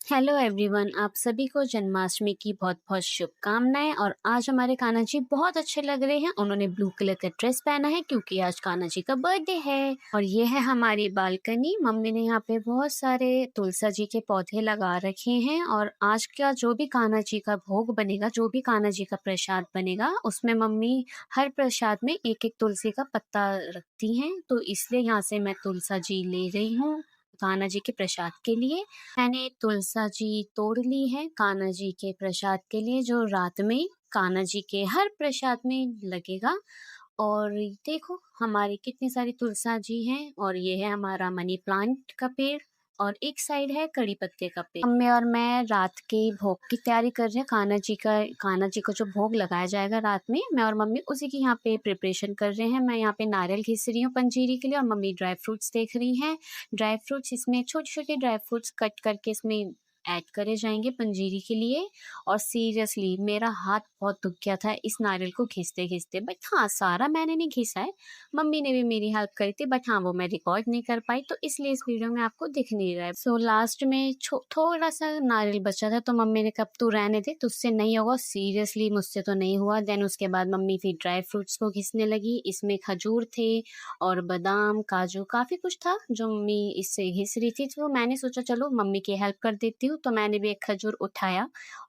Hello everyone, आप सभी को जन्माष्टमी की बहुत बहुत शुभकामनाएं। और आज हमारे कान्हा जी बहुत अच्छे लग रहे हैं। उन्होंने ब्लू कलर का ड्रेस पहना है क्योंकि आज कान्हा जी का बर्थडे है। और ये है हमारी बालकनी। मम्मी ने यहाँ पे बहुत सारे तुलसा जी के पौधे लगा रखे हैं। और आज का जो भी कान्हा जी का भोग बनेगा, जो भी कान्हा जी का प्रसाद बनेगा, उसमें मम्मी हर प्रसाद में एक एक तुलसी का पत्ता रखती हैं। तो इसलिए यहाँ से मैं तुलसा जी ले रही हूँ कान्हा जी के प्रसाद के लिए। मैंने तुलसा जी तोड़ ली है कान्हा जी के प्रसाद के लिए, जो रात में कान्हा जी के हर प्रसाद में लगेगा। और देखो हमारी कितनी सारी तुलसा जी हैं। और ये है हमारा मनी प्लांट का पेड़, और एक साइड है कड़ी पत्ते का पेड़। मम्मी और मैं रात के भोग की तैयारी कर रहे हैं। कान्हा जी को जो भोग लगाया जाएगा रात में, मैं और मम्मी उसी की यहाँ पे प्रिपरेशन कर रहे हैं। मैं यहाँ पे नारियल घिस रही हूँ पंजीरी के लिए, और मम्मी ड्राई फ्रूट्स देख रही हैं। ड्राई फ्रूट्स इसमें छोटे छोटे ड्राई फ्रूट्स कट करके इसमें ऐड करे जाएंगे पंजीरी के लिए। और सीरियसली मेरा हाथ बहुत दुख गया था इस नारियल को घिसते घिसते। बट हाँ, सारा मैंने नहीं घिसा है, मम्मी ने भी मेरी हेल्प करी थी। बट हाँ, वो मैं रिकॉर्ड नहीं कर पाई, तो इसलिए इस वीडियो में आपको दिख नहीं रहा है। सो लास्ट में थोड़ा सा नारियल बचा था, तो मम्मी ने कहा तू रहने दे, तुझसे नहीं होगा। सीरियसली मुझसे तो नहीं हुआ। देन उसके बाद मम्मी फिर ड्राई फ्रूट्स को घिसने लगी। इसमें खजूर थे और बादाम, काजू, काफी कुछ था जो मम्मी इससे घिस रही थी। तो मैंने सोचा चलो मम्मी की हेल्प कर देती हूँ। तो मैंने भी एक खजूर उठाया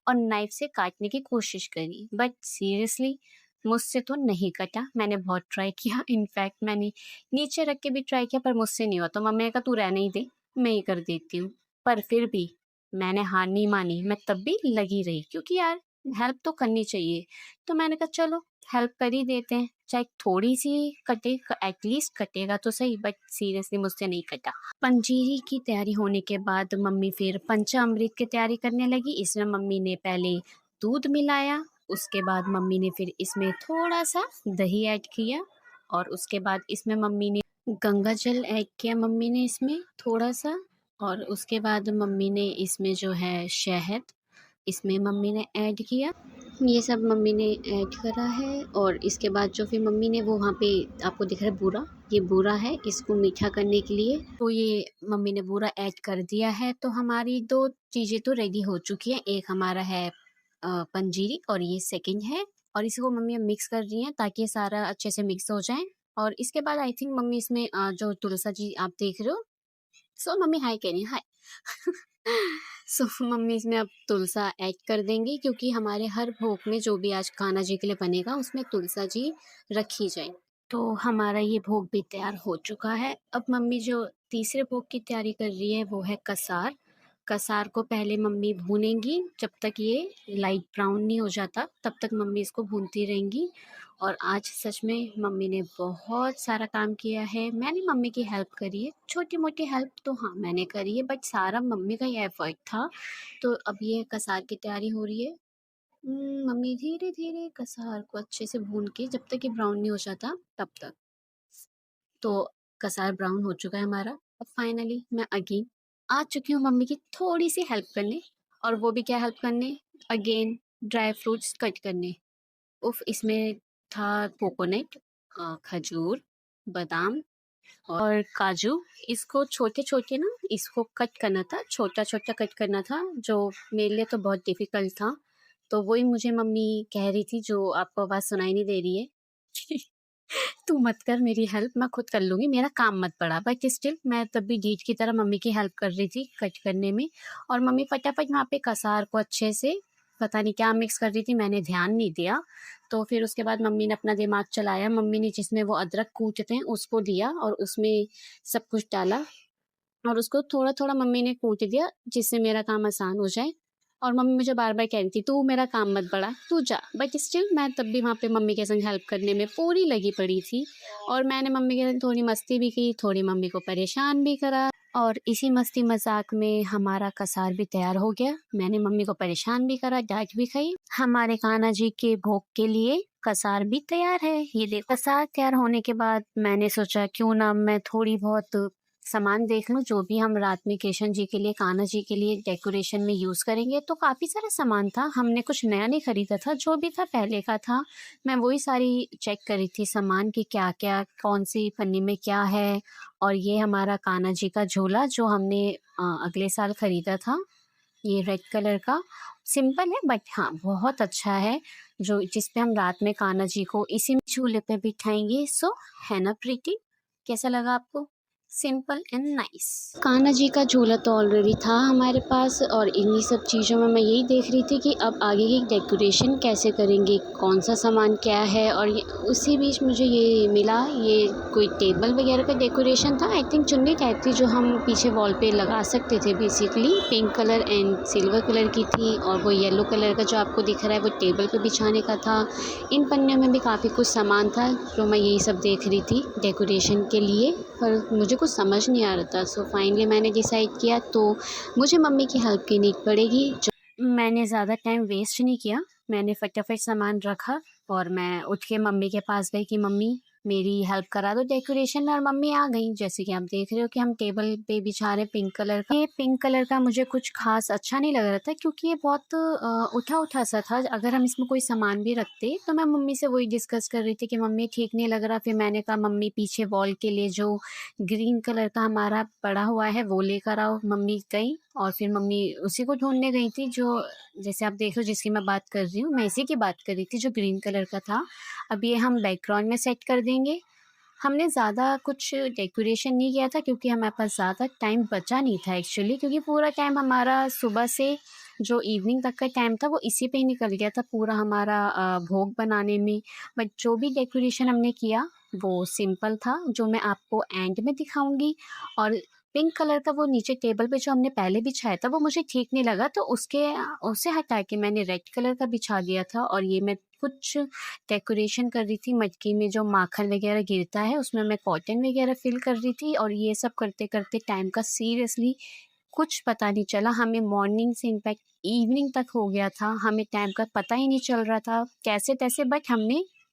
और नाइफ से काटने की कोशिश करी। बट सीरियसली मुझसे तो नहीं कटा। मैंने बहुत ट्राई किया, इनफैक्ट मैंने नीचे रख के भी ट्राई किया, पर मुझसे नहीं हुआ। तो मम्मी ने कहा तू रहने ही दे, मैं ही कर देती हूँ। पर फिर भी मैंने हार नहीं मानी, मैं तब भी लगी रही, क्योंकि यार हेल्प तो करनी चाहिए। तो मैंने कहा चलो हेल्प कर ही देते हैं, चाहे थोड़ी सी कटे, एटलीस्ट कटेगा तो सही। बट सीरियसली मुझसे नहीं कटा। पंजीरी की तैयारी होने के बाद मम्मी फिर पंचामृत की तैयारी करने लगी। इसमें मम्मी ने पहले दूध मिलाया, उसके बाद मम्मी ने फिर इसमें थोड़ा सा दही ऐड किया, और उसके बाद इसमें मम्मी ने गंगा जल ऐड किया, मम्मी ने इसमें थोड़ा सा। और उसके बाद मम्मी ने इसमें जो है शहद, इसमें मम्मी ने ऐड किया। ये सब मम्मी ने ऐड करा है। और इसके बाद जो फिर मम्मी ने वो वहाँ पे आपको दिख रहा है बूरा, ये बूरा है इसको मीठा करने के लिए। तो ये मम्मी ने बूरा ऐड कर दिया है। तो हमारी दो चीज़ें तो रेडी हो चुकी हैं। एक हमारा है पंजीरी, और ये सेकंड है। और इसको मम्मी अब मिक्स कर रही हैं ताकि ये सारा अच्छे से मिक्स हो जाए। और इसके बाद आई थिंक मम्मी इसमें जो तुलसा जी आप देख रहे हो, सो मम्मी हाय कह रही हैं, हाय। सो मम्मी इसमें अब तुलसा ऐड कर देंगी, क्योंकि हमारे हर भोग में जो भी आज कान्हा जी के लिए बनेगा उसमें तुलसा जी रखी जाए। तो हमारा ये भोग भी तैयार हो चुका है। अब मम्मी जो तीसरे भोग की तैयारी कर रही है वो है कसार। कसार को पहले मम्मी भूनेंगी, जब तक ये लाइट ब्राउन नहीं हो जाता तब तक मम्मी इसको भूनती रहेंगी। और आज सच में मम्मी ने बहुत सारा काम किया है। मैंने मम्मी की हेल्प करी है, छोटी मोटी हेल्प तो हाँ मैंने करी है, बट सारा मम्मी का ही एफर्ट था। तो अब ये कसार की तैयारी हो रही है। मम्मी धीरे धीरे कसार को अच्छे से भून के, जब तक ये ब्राउन नहीं हो जाता तब तक। तो कसार ब्राउन हो चुका है हमारा। अब फाइनली मैं अगेन आ चुकी हूँ मम्मी की थोड़ी सी हेल्प करने। और वो भी क्या हेल्प करने, अगेन ड्राई फ्रूट्स कट करने। उफ, इसमें था कोकोनट, खजूर, बादाम और काजू। इसको छोटे छोटे ना, इसको कट करना था, छोटा छोटा कट करना था, जो मेरे लिए तो बहुत डिफिकल्ट था। तो वही मुझे मम्मी कह रही थी, जो आपको आवाज़ सुनाई नहीं दे रही है। तू मत कर मेरी हेल्प, मैं खुद कर लूँगी, मेरा काम मत बढ़ा। बट स्टिल मैं तब भी ढीठ की तरह मम्मी की हेल्प कर रही थी कट करने में। और मम्मी फटाफट वहाँ पे कसार को अच्छे से, पता नहीं क्या मिक्स कर रही थी, मैंने ध्यान नहीं दिया। तो फिर उसके बाद मम्मी ने अपना दिमाग चलाया। मम्मी ने जिसमें वो अदरक कूटते हैं उसको लिया और उसमें सब कुछ डाला, और उसको थोड़ा थोड़ा मम्मी ने कूट दिया, जिससे मेरा काम आसान हो जाए। और मम्मी मुझे बार बार कह रही थी तू मेरा काम मत बढ़ा, तू जा। बट स्टिल मैं तब भी वहाँ पे मम्मी के संग हेल्प करने में पूरी लगी पड़ी थी। और मैंने मम्मी के संग थोड़ी मस्ती भी की, थोड़ी मम्मी को परेशान भी करा। और इसी मस्ती मजाक में हमारा कसार भी तैयार हो गया। मैंने मम्मी को परेशान भी करा, डांट भी खाई। हमारे कान्हा जी के भोग के लिए कसार भी तैयार है। ये देखो, कसार तैयार होने के बाद मैंने सोचा क्यों ना मैं थोड़ी बहुत सामान देख लूँ, जो भी हम रात में कृष्ण जी के लिए, कान्हा जी के लिए डेकोरेशन में यूज़ करेंगे। तो काफ़ी सारा सामान था, हमने कुछ नया नहीं खरीदा था, जो भी था पहले का था। मैं वही सारी चेक करी थी सामान की, क्या क्या कौन सी पन्नी में क्या है। और ये हमारा कान्हा जी का झोला जो हमने अगले साल खरीदा था, ये रेड कलर का सिंपल है बट हाँ बहुत अच्छा है, जो जिस पे हम रात में कान्हा जी को इसी चूल्हे पे बिठाएंगे। सो है ना प्रीति, कैसा लगा आपको? Simple and nice. Kanha ji का झूला तो ऑलरेडी था हमारे पास और इन्हीं सब चीज़ों में मैं यही देख रही थी कि अब आगे की डेकोरेशन कैसे करेंगे, कौन सा सामान क्या है। और उसी बीच मुझे ये मिला, ये कोई टेबल वगैरह का डेकोरेशन था, आई थिंक चुन्नी टाइप थी जो हम पीछे वॉल पे लगा सकते थे। Basically pink colour and silver colour की थी और वो येलो कलर का जो आपको दिख रहा है वो टेबल पे बिछाने का था। इन पन्नियों में भी काफ़ी कुछ सामान था जो मैं यही सब देख रही थी डेकोरेशन के लिए, पर मुझे कुछ समझ नहीं आ रहा था। सो फाइनली मैंने डिसाइड किया तो मुझे मम्मी की हेल्प करनी पड़ेगी। मैंने ज़्यादा टाइम वेस्ट नहीं किया, मैंने फटाफट सामान रखा और मैं उठ के मम्मी के पास गई कि मम्मी मेरी हेल्प करा दो डेकोरेशन में। और मम्मी आ गई। जैसे कि आप देख रहे हो कि हम टेबल पे बिछा रहे पिंक कलर का। ये पिंक कलर का मुझे कुछ खास अच्छा नहीं लग रहा था क्योंकि ये बहुत उठा उठा सा था। अगर हम इसमें कोई सामान भी रखते तो मैं मम्मी से वही डिस्कस कर रही थी कि मम्मी ठीक नहीं लग रहा। फिर मैंने कहा मम्मी पीछे वॉल के लिए जो ग्रीन कलर का हमारा पड़ा हुआ है वो लेकर आओ। मम्मी गई और फिर मम्मी उसी को ढूंढने गई थी जो जैसे आप देख रहे हो जिसकी मैं बात कर रही हूँ, मैं इसी की बात कर रही थी जो ग्रीन कलर का था। अब ये हम बैकग्राउंड में सेट कर देंगे। हमने ज़्यादा कुछ डेकोरेशन नहीं किया था क्योंकि हमारे पास ज़्यादा टाइम बचा नहीं था एक्चुअली, क्योंकि पूरा टाइम हमारा सुबह से जो इवनिंग तक का टाइम था वो इसी पे ही निकल गया था पूरा हमारा भोग बनाने में। बट जो भी डेकोरेशन हमने किया वो सिंपल था, जो मैं आपको एंड में दिखाऊंगी। और पिंक कलर का वो नीचे टेबल पे जो हमने पहले बिछाया था वो मुझे ठीक नहीं लगा, तो उसे हटा के मैंने रेड कलर का बिछा दिया था। और ये मैं कुछ डेकोरेशन कर रही थी, मटकी में जो माखन वगैरह गिरता है उसमें मैं कॉटन वगैरह फिल कर रही थी। और ये सब करते करते टाइम का सीरियसली कुछ पता नहीं चला। हमें मॉर्निंग से इनफैक्ट इवनिंग तक हो गया था, हमें टाइम का पता ही नहीं चल रहा था कैसे तैसे। बट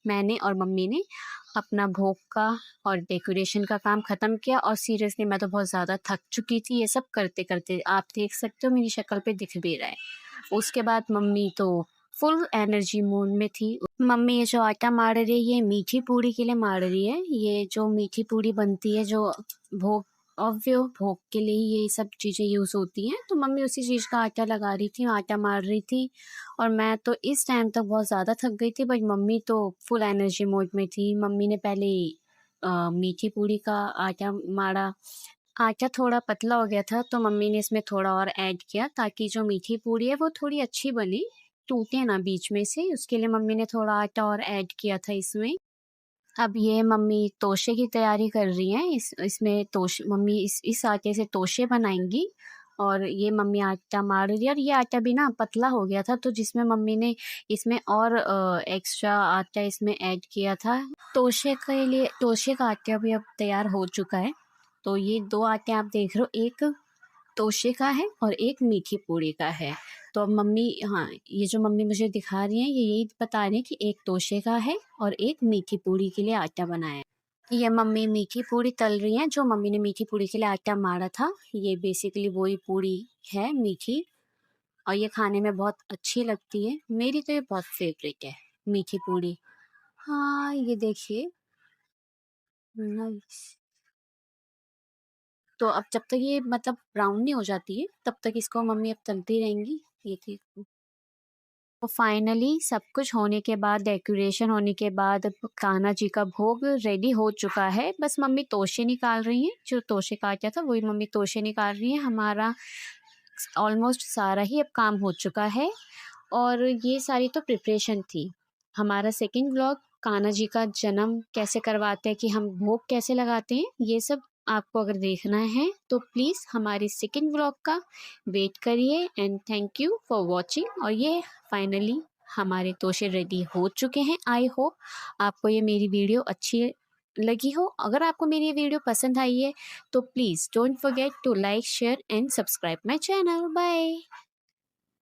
मैंने और मम्मी ने अपना भोग का और डेकोरेशन का काम ख़त्म किया। और सीरियसली मैं तो बहुत ज़्यादा थक चुकी थी ये सब करते करते, आप देख सकते हो मेरी शक्ल पे दिख भी रहा है। उसके बाद मम्मी तो फुल एनर्जी मूड में थी। मम्मी ये जो आटा मार रही है ये मीठी पूड़ी के लिए मार रही है। ये जो मीठी पूड़ी बनती है जो भोग भोग के लिए ही ये सब चीज़ें यूज़ होती हैं, तो मम्मी उसी चीज़ का आटा लगा रही थी, आटा मार रही थी। और मैं तो इस टाइम तक बहुत ज़्यादा थक गई थी, बट मम्मी तो फुल एनर्जी मोड में थी। मम्मी ने पहले मीठी पूड़ी का आटा मारा। आटा थोड़ा पतला हो गया था तो मम्मी ने इसमें थोड़ा और ऐड किया ताकि जो मीठी पूड़ी है वो थोड़ी अच्छी बने, टूटे ना बीच में से। उसके लिए मम्मी ने थोड़ा आटा और ऐड किया था इसमें। अब ये मम्मी तोशे की तैयारी कर रही हैं। इसमें तोशे मम्मी इस आटे से तोशे बनाएंगी। और ये मम्मी आटा मार रही है और ये आटा भी ना पतला हो गया था, तो जिसमें मम्मी ने इसमें और एक्स्ट्रा आटा इसमें ऐड किया था। तोशे के लिए तोशे का आटा भी अब तैयार हो चुका है। तो ये 2 आटे आप देख रहे हो, एक तोशे का है और एक मीठी पूड़ी का है। तो अब मम्मी, हाँ, ये जो मम्मी मुझे दिखा रही हैं ये यही बता रही हैं कि एक तोशे का है और एक मीठी पूड़ी के लिए आटा बनाया है। ये मम्मी मीठी पूड़ी तल रही हैं, जो मम्मी ने मीठी पूड़ी के लिए आटा मारा था ये बेसिकली वही पूड़ी है मीठी। और ये खाने में बहुत अच्छी लगती है, मेरी तो ये बहुत फेवरेट है मीठी पूड़ी। हाँ ये देखिए, नाइस। तो अब जब तक ये मतलब ब्राउन नहीं हो जाती है तब तक इसको मम्मी अब तलती रहेंगी। ये थी। तो फाइनली सब कुछ होने के बाद, डेकोरेशन होने के बाद कान्हा जी का भोग रेडी हो चुका है। बस मम्मी तोशे निकाल रही हैं, जो तोशे काटा था वही मम्मी तोशे निकाल रही हैं। हमारा ऑलमोस्ट सारा ही अब काम हो चुका है। और ये सारी तो प्रिपरेशन थी। हमारा सेकंड व्लॉग कान्हा जी का जन्म कैसे करवाते हैं, कि हम भोग कैसे लगाते हैं, ये सब आपको अगर देखना है तो प्लीज़ हमारे सेकंड व्लॉग का वेट करिए। And thank you for watching. और ये फाइनली हमारे तोशे रेडी हो चुके हैं। आई होप आपको ये मेरी वीडियो अच्छी लगी हो। अगर आपको मेरी ये वीडियो पसंद आई है तो please don't forget to like, share and subscribe my channel. Bye.